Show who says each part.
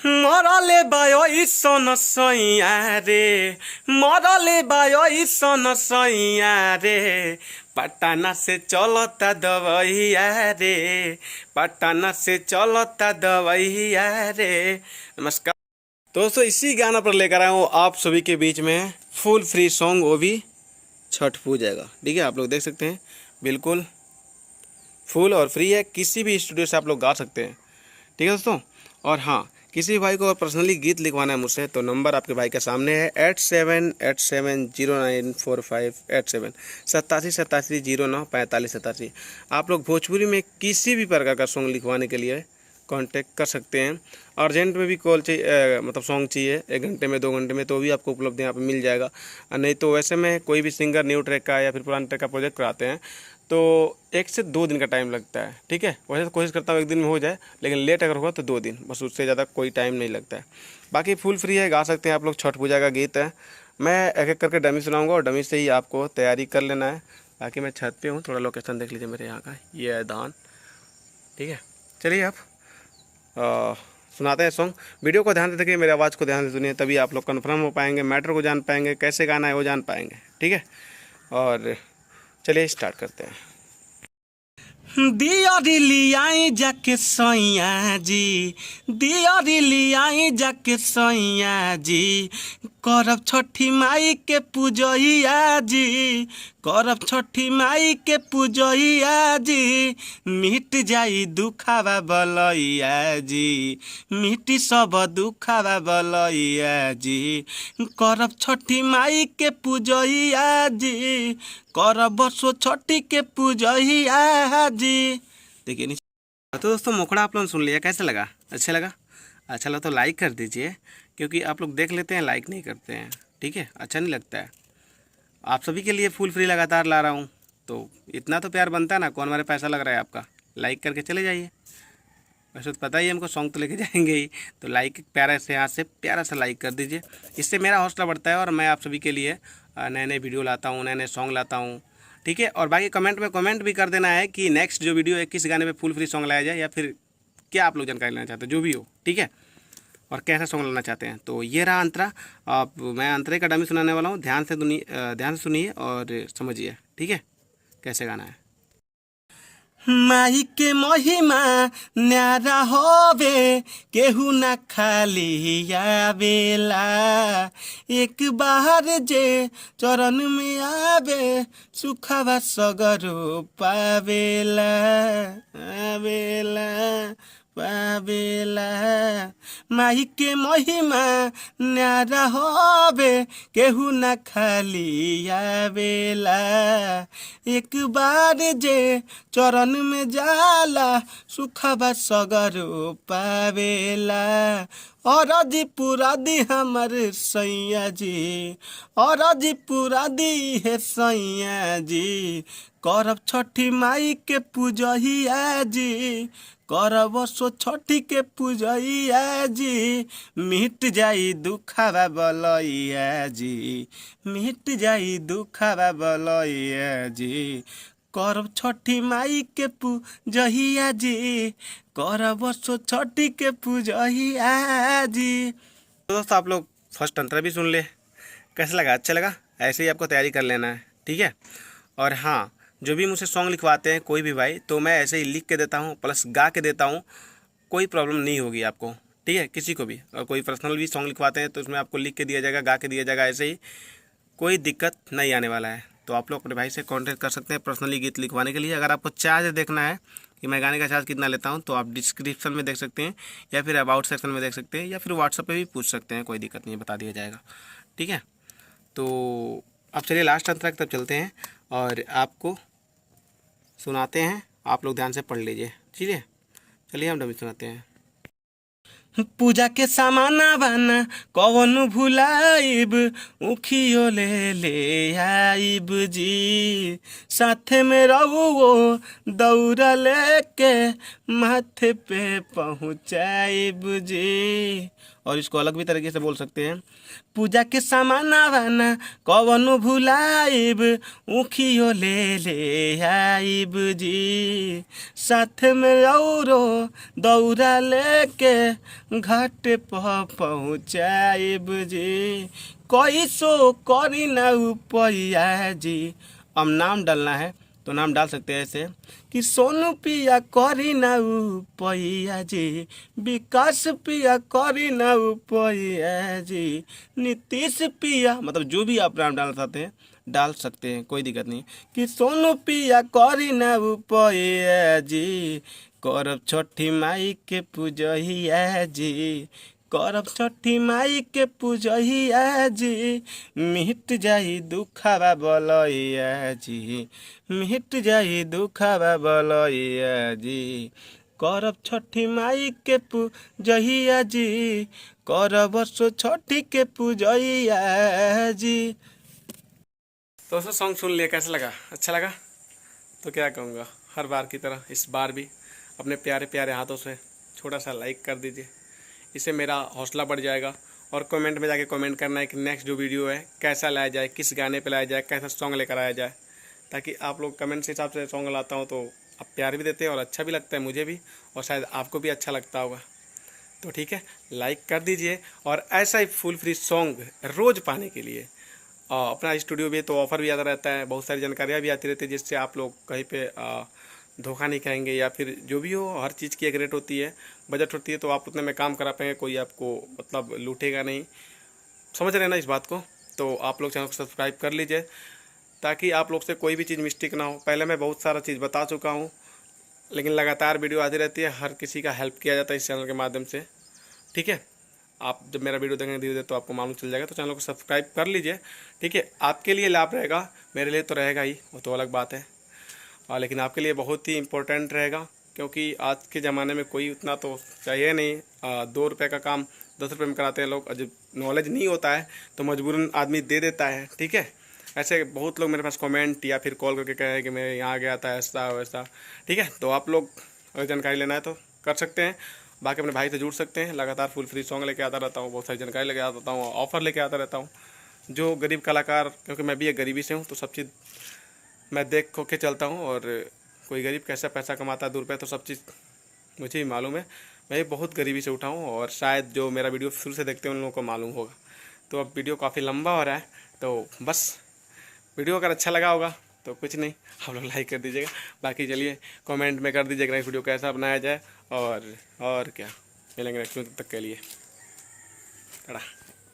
Speaker 1: मरले बायसन सैया रे, मरले बायसन सैया रे, पटना से चलता दवैया रे, पटना से चलता दवैया रे। नमस्कार दोस्तों, इसी गाना पर लेकर आया हूँ आप सभी के बीच में फुल फ्री सॉन्ग, वो भी छठ पूजा का। ठीक है, आप लोग देख सकते हैं, बिल्कुल फुल और फ्री है, किसी भी स्टूडियो से आप लोग गा सकते हैं। ठीक है दोस्तों, और हाँ, किसी भाई को पर्सनली गीत लिखवाना है मुझसे तो नंबर आपके भाई के सामने है 8787094587 8787094587। आप लोग भोजपुरी में किसी भी प्रकार का सॉन्ग लिखवाने के लिए कांटेक्ट कर सकते हैं। अर्जेंट में भी कॉल चाहिए, मतलब सॉन्ग चाहिए 1 घंटे में 2 घंटे में, तो भी आपको उपलब्ध यहाँ पे मिल जाएगा। नहीं तो वैसे में कोई भी सिंगर न्यू ट्रैक का या फिर पुराने ट्रैक का प्रोजेक्ट कराते हैं तो 1 से 2 दिन का टाइम लगता है। ठीक है, वैसे तो कोशिश करता हूँ 1 दिन में हो जाए, लेकिन लेट अगर होगा तो 2 दिन, बस उससे ज़्यादा कोई टाइम नहीं लगता है। बाकी फुल फ्री है, गा सकते हैं आप लोग। छठ पूजा का गीत है, मैं एक एक करके डमी सुनाऊंगा और डमी से ही आपको तैयारी कर लेना है। बाकी मैं छत पे हूँ, थोड़ा लोकेशन देख लीजिए मेरे यहाँ का, ये है धान। ठीक है, चलिए आप सुनाते हैं सॉन्ग। वीडियो को ध्यान से देखिए, मेरी आवाज़ को ध्यान से सुनिए, तभी आप लोग कन्फर्म हो पाएंगे, मैटर को जान पाएंगे, कैसे गाना है वो जान पाएंगे। ठीक है, और चलिए स्टार्ट करते हैं। दियारी लियाई जाके सैया जी, दियारी लियाई जाके सैया जी, करब छठी माई के पूजैया जी, करब छठी माई के पूजैया जी, मिट जाई दुखावा बलैया जी, मिटी सब दुखावा बलैया जी, करब छठी माई के पूजैया जी, करब बसो छठी के पूजैया जी। देखिए नीचे। तो दोस्तों, मुखड़ा आप लोगों ने सुन लिया, कैसा लगा? अच्छा लगा? अच्छा लगा तो लाइक कर दीजिए, क्योंकि आप लोग देख लेते हैं लाइक नहीं करते हैं। ठीक है, अच्छा नहीं लगता है। आप सभी के लिए फुल फ्री लगातार ला रहा हूँ, तो इतना तो प्यार बनता है ना। कौन हमारे पैसा लग रहा है आपका? लाइक करके चले जाइए। वैसे तो पता ही है हमको, सॉन्ग तो लेके जाएंगे ही, तो लाइक प्यारा से यहाँ से प्यारा सा लाइक कर दीजिए, इससे मेरा हौसला बढ़ता है और मैं आप सभी के लिए नए नए वीडियो लाता हूँ, नए नए सॉन्ग लाता हूँ। ठीक है, और बाकी कमेंट में कमेंट भी कर देना है कि नेक्स्ट जो वीडियो है किस गाने पे फुल फ्री सॉन्ग लाया जाए, या फिर क्या आप लोग जानकारी लेना चाहते हो, जो भी हो। ठीक है, और कैसा सॉन्ग लाना चाहते हैं। तो ये रहा अंतरा। मैं अंतरे का डमी सुनाने वाला हूँ, ध्यान से सुनिए और समझिए। ठीक है, कैसे गाना है। माई के महिमा न्यारा होवे, केहू ना खाली आवेला, एक बार जे चरण में आवे, सुखवा सगरो पावेला, आवेला पावेला। माई के महिमा न्यारा होवे, केहू ना खाली आवेला, एक बार जे चरण में जाला, सुखबा सगरो पावेला। और जी पूरा दी हमर सैया जी, और जी पूरा दी है सैया जी, करब छठी माई के पूजैया जी, करब सो छठी के पूजैया जी, मिट जाई दुखावा बलैया जी, मिट जाई दुखावा बलैया जी, करब छठी माई के पूजैया जी, करब सो छठी के पूजैया जी। तो दोस्तों, आप लोग फर्स्ट अंतरा भी सुन ले, कैसा लगा? अच्छा लगा? ऐसे ही आपको तैयारी कर लेना है। ठीक है, और हाँ, जो भी मुझसे सॉन्ग लिखवाते हैं कोई भी भाई, तो मैं ऐसे ही लिख के देता हूँ प्लस गा के देता हूँ, कोई प्रॉब्लम नहीं होगी आपको। ठीक है, किसी को भी, और कोई पर्सनल भी सॉन्ग लिखवाते हैं तो उसमें आपको लिख के दिया जाएगा, गा के दिया जाएगा, ऐसे ही कोई दिक्कत नहीं आने वाला है। तो आप लोग अपने भाई से कांटेक्ट कर सकते हैं पर्सनली गीत लिखवाने के लिए। अगर आपको चार्ज देखना है कि मैं गाने का चार्ज कितना लेता हूं, तो आप डिस्क्रिप्शन में देख सकते हैं, या फिर अबाउट सेक्शन में देख सकते हैं, या फिर व्हाट्सएप पे भी पूछ सकते हैं, कोई दिक्कत नहीं है, बता दिया जाएगा। ठीक है, तो अब चलिए लास्ट अंत तक तब चलते हैं और आपको सुनाते हैं। आप लोग ध्यान से पढ़ लीजिए। ठीक है, चलिए हम डमी सुनाते हैं। पूजा के सामाना बाना कौन भुलाइब, उखियो ले आइब जी, साथे में रहुओ दौरा लेके माथे पे पहुँचाइब जी। और इसको अलग भी तरीके से बोल सकते हैं। पूजा के सामाना बाना कौन भुलाइब, उखियो ले आइब जी, साथ में औरो दौरा लेके घाटे पर पहुँचाइब जी, कैसो करी ना उपैया जी। अब नाम डालना है तो नाम डाल सकते हैं ऐसे कि सोनू पिया करी ना उपैया जी, विकास पिया करी ना उपैया जी, नीतीश पिया, मतलब जो भी आप नाम डालना चाहते हैं डाल सकते हैं, कोई दिक्कत नहीं। कि सोनू पिया करी ना उपैया जी, करब छठी माई के पूजहिया जी, करब छठी माई के पूजहिया जी, मिट जाई दुखवा बलैया जी, मिट जाई दुखवा बलैया जी, करब छठी माई के पूजहिया जी, करब सो छठी के पूजहिया जी। तो दोस्तों सॉन्ग सुन लिया, कैसा लगा? अच्छा लगा? तो क्या कहूँगा, हर बार की तरह इस बार भी अपने प्यारे प्यारे हाथों से छोटा सा लाइक कर दीजिए, इससे मेरा हौसला बढ़ जाएगा। और कमेंट में जाके कमेंट करना है कि नेक्स्ट जो वीडियो है कैसा लाया जाए, किस गाने पे लाया जाए, कैसा सॉन्ग लेकर आया जाए, ताकि आप लोग कमेंट के हिसाब से सॉन्ग लाता हूँ तो आप प्यार भी देते हैं और अच्छा भी लगता है मुझे भी, और शायद आपको भी अच्छा लगता होगा। तो ठीक है, लाइक कर दीजिए। और ऐसा ही फुल फ्री सॉन्ग रोज़ पाने के लिए अपना स्टूडियो भी तो ऑफ़र भी आता रहता है, बहुत सारी जानकारियाँ भी आती रहती है, जिससे आप लोग कहीं पे धोखा नहीं खाएंगे, या फिर जो भी हो हर चीज़ की एक रेट होती है, बजट होती है, तो आप उतने में काम करा पाएंगे, कोई आपको मतलब लूटेगा नहीं। समझ रहे ना इस बात को? तो आप लोग चैनल को सब्सक्राइब कर लीजिए, ताकि आप लोग से कोई भी चीज़ मिस्टेक ना हो। पहले मैं बहुत सारा चीज़ बता चुका हूँ, लेकिन लगातार वीडियो आती रहती है, हर किसी का हेल्प किया जाता है इस चैनल के माध्यम से। ठीक है, आप जब मेरा वीडियो देखेंगे धीरे धीरे तो आपको मालूम चल जाएगा। तो चैनल को सब्सक्राइब कर लीजिए, ठीक है। आपके लिए लाभ रहेगा, मेरे लिए तो रहेगा ही, वो तो अलग बात है, लेकिन आपके लिए बहुत ही इम्पोर्टेंट रहेगा, क्योंकि आज के ज़माने में कोई उतना तो चाहिए नहीं। 2 रुपये का काम 10 रुपये में कराते हैं लोग, और जब नॉलेज नहीं होता है तो मजबूरन आदमी दे देता है, ठीक है। ऐसे बहुत लोग मेरे पास कमेंट या फिर कॉल करके कहे कि मैं यहाँ गया था ऐसा वैसा, ठीक है। तो आप लोग अगर जानकारी लेना है तो कर सकते हैं, बाकी अपने भाई से जुड़ सकते हैं। लगातार फुल फ्री सॉन्ग लेके आता रहता हूँ, बहुत सारी जानकारी लेके आता हूँ, ऑफर लेके आता रहता हूँ। जो गरीब कलाकार, क्योंकि मैं भी एक गरीबी से हूँ, तो सब चीज़ मैं देख खो के चलता हूँ। और कोई गरीब कैसा पैसा कमाता है 2 रुपये, तो सब चीज़ मुझे ही मालूम है। मैं भी बहुत गरीबी से उठा हूँ, और शायद जो मेरा वीडियो शुरू से देखते हैं उन लोगों को मालूम होगा। तो अब वीडियो काफ़ी लंबा हो रहा है, तो बस वीडियो अगर अच्छा लगा होगा तो कुछ नहीं, आप लोग लाइक कर दीजिएगा। बाकी चलिए कमेंट में कर दीजिएगा नेक्स्ट वीडियो कैसा बनाया जाए, और क्या। मिलेंगे नेक्स्ट वीडियो, तब तक के लिए टाटा।